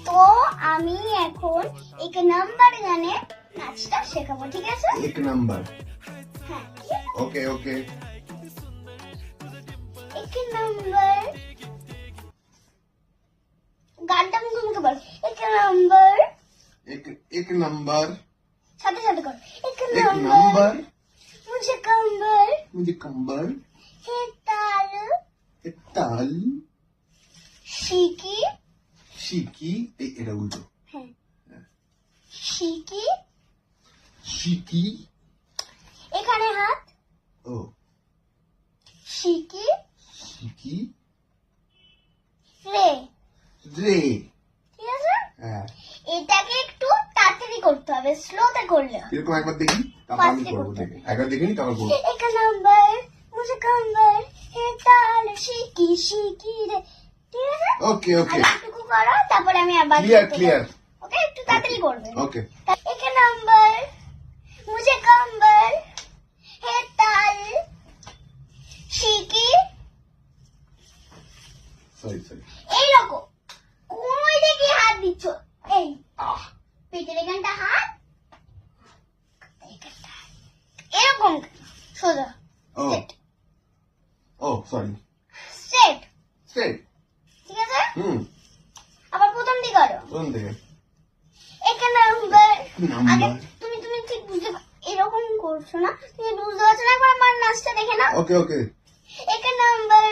তো আমি এখন এক নাম্বার গানে নাচটা শেখাবো, ঠিক আছে? এক নাম্বার। হ্যাঁ, ওকে ওকে। এক নাম্বার গানটা মুখে মুখে বল। এক নাম্বার এক নাম্বার। সাথে সাথে কর। এক এক নাম্বার নাম্বার मुझे कंबर मुझे कंबर है ताल তাল शिकी শিকি। এটা উল্টো। है शिकी শিকি। এখানে হাত ও শিকি শিকি রে, রে। ঠিক আছে? হ্যাঁ, এটাকে একটু তাড়াতাড়ি করতে হবে, স্লোতে করলে হবে। এরকম একবার দেখি, তারপর আমি Fast এ করবো। করতে দেখি একবার দেখিনি, তারপর করবো। एक नंबर मुझे कंबर है ताल शिकी शिकी रे, ঠিক আছে? ওকে ওকে। আর একটু করো, তারপরে আমি আবার ক্লিয়ার ক্লিয়ার। ওকে, একটু তাড়াতাড়ি করবে। ওকে। एक नंबर मुझे कंबर है ताल शिकी, সরি সরি। এইরকম কোন দিকে হাত দিচ্ছ, এই আহ পেটের এখানটা হাত, এখানটা হাত। এরকম সোজা ও সেট ও সরি। Set, straight. ঠিক আছে? হুম। আবার প্রথম দিকে করো। কোন থেকে? এক নাম্বার নাম্বার। আগে তুমি তুমি ঠিক বুঝতে এরকম করছো না, তুমি বুঝতে পারছো না, একবার আমার নাচটা দেখে নাও। ওকে ওকে। एक नंबर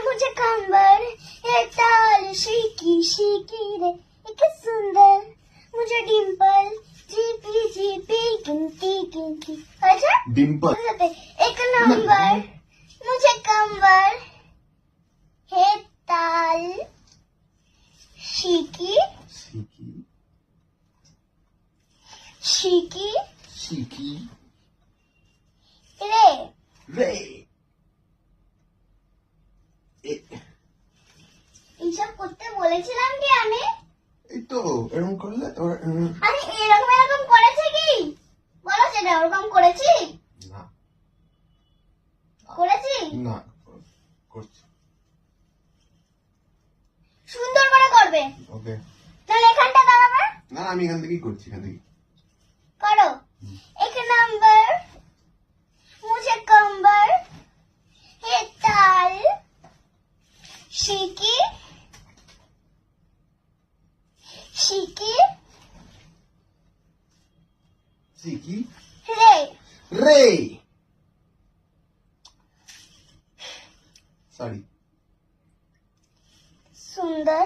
मुझे कंबर है ताल शिकी शिकी रे, एक सुंदर मुझे डिंपल जीपी जीपी गिनती गिनती। अच्छा ডিম্পল। एक नंबर मुझे कंबर है ताल शिकी শিকি शिकी শিকি রে, রে। এইসব করতে বলেছিলাম কি আমি? এই তো এরকম করলে তোর আরে এরকম এরকম করেছে কি বলো, সেটা ওরকম করেছি না করেছি না করছি। সুন্দর করে করবে, ওকে। তাহলে এখানটা দাঁড়াবে, না আমি এখান থেকেই করছি, এখান থেকে। করো। एक नंबर मुझे कंबर है ताल शिकी शिकी শিকি रे, রে। সরি। सुंदर